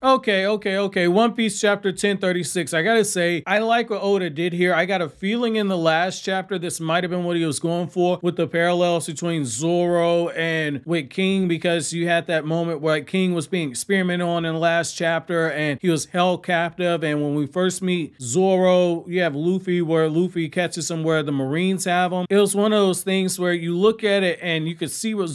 Okay. One Piece chapter 1036. I gotta say, I like what Oda did here. I got a feeling in the last chapter, this might have been what he was going for with the parallels between Zoro and with King, because you had that moment where King was being experimented on in the last chapter and he was held captive. And when we first meet Zoro, you have Luffy, where Luffy catches him where the Marines have him. It was one of those things where you look at it and you could see what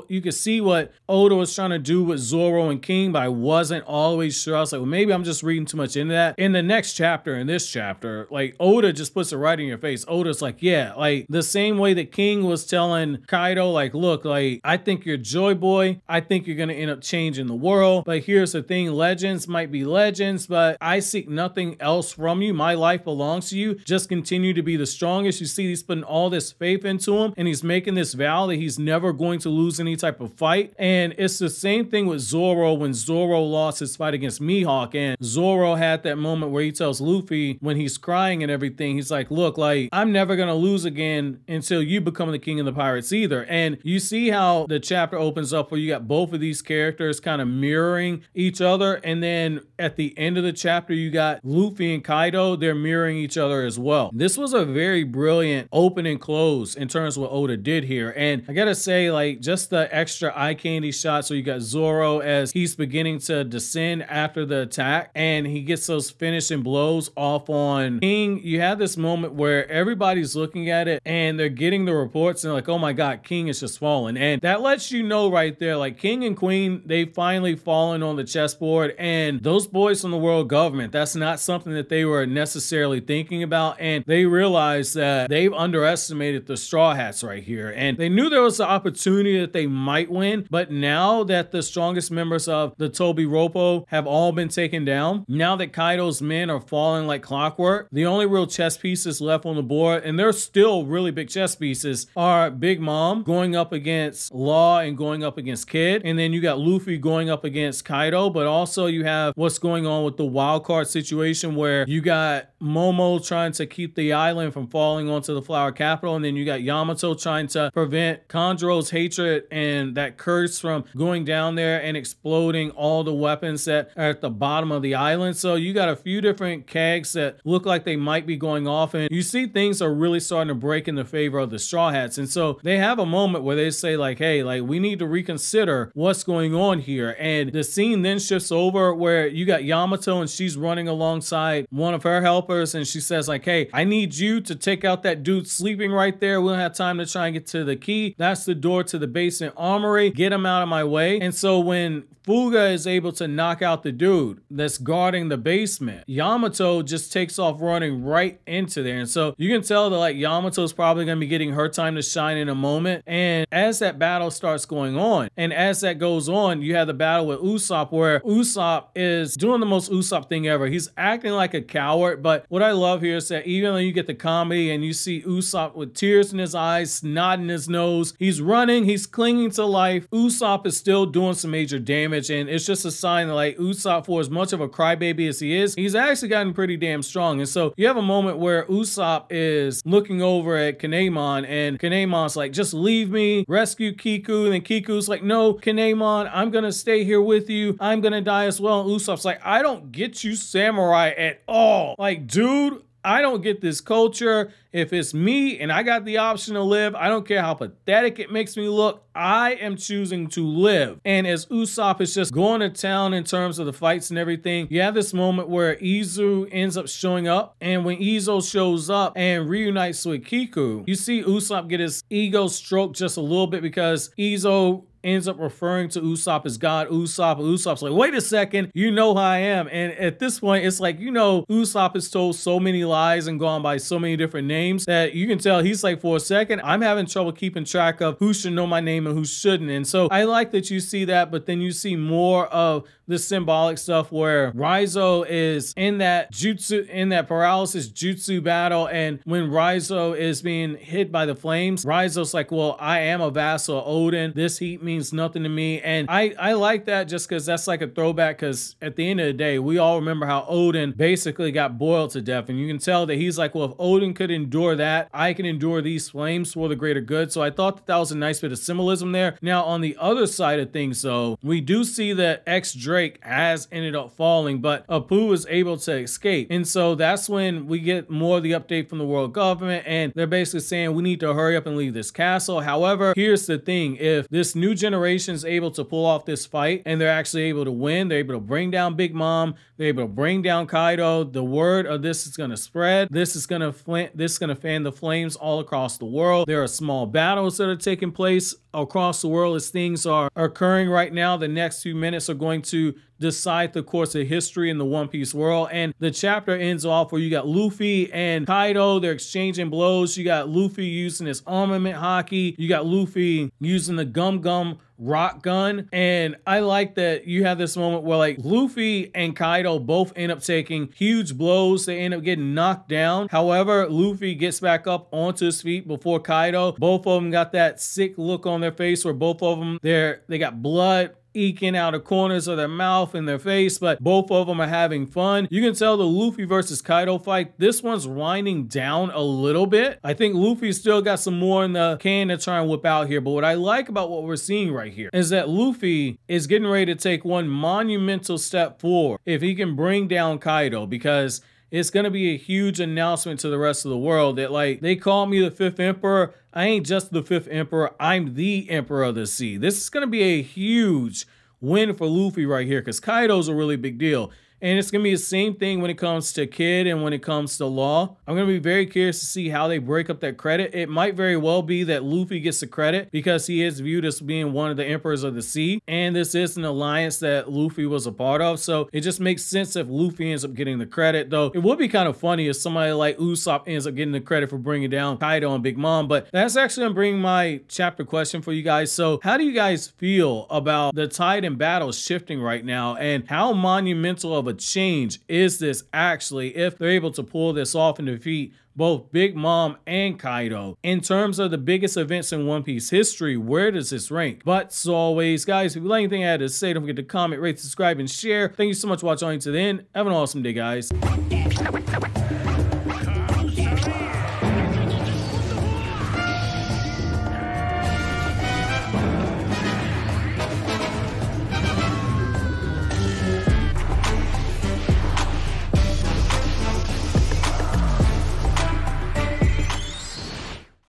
you could see what Oda was trying to do with Zoro and King, but I wasn't always sure. I was like, well, maybe I'm just reading too much into that. In the next chapter, in this chapter, like Oda just puts it right in your face. Oda's like, yeah, like the same way that King was telling Kaidou, like, look, like, I think you're Joy Boy. I think you're going to end up changing the world. But here's the thing, legends might be legends, but I seek nothing else from you. My life belongs to you. Just continue to be the strongest. You see, he's putting all this faith into him and he's making this vow that he's never going to lose any type of fight. And it's the same thing with Zoro when Zoro lost his fight against Mihawk, and Zoro had that moment where he tells Luffy when he's crying and everything, he's like, look, like, I'm never gonna lose again until you become the king of the pirates either. And you see how the chapter opens up where you got both of these characters kind of mirroring each other, and then at the end of the chapter you got Luffy and Kaidou, they're mirroring each other as well. This was a very brilliant open and close in terms of what Oda did here. And I gotta say, like, just the extra eye candy shots where you got Zoro as he's beginning to descend after the attack and he gets those finishing blows off on King. You have this moment where everybody's looking at it and they're getting the reports and like, oh my god, King is just falling. And that lets you know right there, like, King and Queen, they finally fallen on the chessboard, and those boys from the world government, that's not something that they were necessarily thinking about, and they realized that they've underestimated the Straw Hats right here, and they knew there was an opportunity that they might win. But now that the strongest members of the Tobiroppo have all been taken down, now that Kaidou's men are falling like clockwork, the only real chess pieces left on the board, and they're still really big chess pieces, are Big Mom going up against Law and going up against Kid, and then you got Luffy going up against Kaidou. But also you have what's going on with the wild card situation where you got Momo trying to keep the island from falling onto the Flower Capital, and then you got Yamato trying to prevent Kanjuro's hatred and that curse from going down there and exploding all the weapons that are at the bottom of the island. So you got a few different kegs that look like they might be going off, and you see things are really starting to break in the favor of the Straw Hats. And so they have a moment where they say like, hey, like, we need to reconsider what's going on here. And the scene then shifts over where you got Yamato and she's running alongside one of her helpers, and she says like, hey, I need you to take out that dude sleeping right there. We don't have time to try and get to the key. That's the door to the basement armory. Get him out of my way. And so when Fuga is able to knock out the dude that's guarding the basement, Yamato just takes off running right into there. And so you can tell that like Yamato's probably going to be getting her time to shine in a moment. And as that battle starts going on, and as that goes on, you have the battle with Usopp where Usopp is doing the most Usopp thing ever. He's acting like a coward, but what I love here is that even though you get the comedy and you see Usopp with tears in his eyes, snot in his nose, he's running, he's clinging to life, Usopp is still doing some major damage. And it's just a sign that like Usopp, for as much of a crybaby as he is, he's actually gotten pretty damn strong. And so you have a moment where Usopp is looking over at Kin'emon, and Kin'emon's like, just leave me, rescue Kiku. And then Kiku's like, no, Kin'emon, I'm gonna stay here with you, I'm gonna die as well. And Usopp's like, I don't get you samurai at all. Like, dude, I don't get this culture. If it's me and I got the option to live, I don't care how pathetic it makes me look, I am choosing to live. And as Usopp is just going to town in terms of the fights and everything, you have this moment where Izou ends up showing up. And when Izou shows up and reunites with Kiku, you see Usopp get his ego stroked just a little bit because Izou ends up referring to Usopp as God Usopp. And Usopp's like, wait a second, you know who I am. And at this point, it's like, you know, Usopp has told so many lies and gone by so many different names that you can tell he's like, for a second, I'm having trouble keeping track of who should know my name and who shouldn't. And so I like that you see that, but then you see more of the symbolic stuff where Raizo is in that jutsu, in that paralysis jutsu battle, and when Raizo is being hit by the flames, Raizo's like, well, I am a vassal of Odin, this heat means nothing to me. And I like that just because that's like a throwback, because at the end of the day, we all remember how Odin basically got boiled to death, and you can tell that he's like, well, if Odin could endure that, I can endure these flames for the greater good. So I thought that that was a nice bit of symbolism there. Now on the other side of things though, we do see that Drake Drake has ended up falling, but Apoo is able to escape. And so that's when we get more of the update from the world government, and they're basically saying we need to hurry up and leave this castle. However, here's the thing: if this new generation is able to pull off this fight and they're actually able to win, they're able to bring down Big Mom, they're able to bring down Kaidou, the word of this is going to spread. This is going to fan the flames all across the world. There are small battles that are taking place across the world as things are occurring right now. The next few minutes are going to decide the course of history in the One Piece world. And the chapter ends off where you got Luffy and Kaidou, they're exchanging blows. You got Luffy using his armament hockey. You got Luffy using the gum rock gun. And I like that you have this moment where like Luffy and Kaidou both end up taking huge blows. They end up getting knocked down. However, Luffy gets back up onto his feet before Kaidou. Both of them got that sick look on their face where both of them, they got blood eking out of corners of their mouth and their face, but both of them are having fun. You can tell the Luffy versus Kaidou fight, this one's winding down a little bit. I think Luffy still got some more in the can to try and whip out here, but what I like about what we're seeing right here is that Luffy is getting ready to take one monumental step forward if he can bring down Kaidou, because it's going to be a huge announcement to the rest of the world that, like, they call me the fifth emperor. I ain't just the fifth emperor. I'm the emperor of the sea. This is going to be a huge win for Luffy right here, because Kaidou's a really big deal. And it's going to be the same thing when it comes to Kid and when it comes to Law. I'm going to be very curious to see how they break up that credit. It might very well be that Luffy gets the credit because he is viewed as being one of the emperors of the sea. And this is an alliance that Luffy was a part of. So it just makes sense if Luffy ends up getting the credit. Though it would be kind of funny if somebody like Usopp ends up getting the credit for bringing down Kaidou and Big Mom. But that's actually going to bring my chapter question for you guys. So how do you guys feel about the tide in battle shifting right now? And how monumental of a change is this actually if they're able to pull this off and defeat both Big Mom and Kaidou? In terms of the biggest events in One Piece history, where does this rank? But as always, guys, if you like anything I had to say, don't forget to comment, rate, subscribe, and share. Thank you so much for watching to the end. Have an awesome day, guys.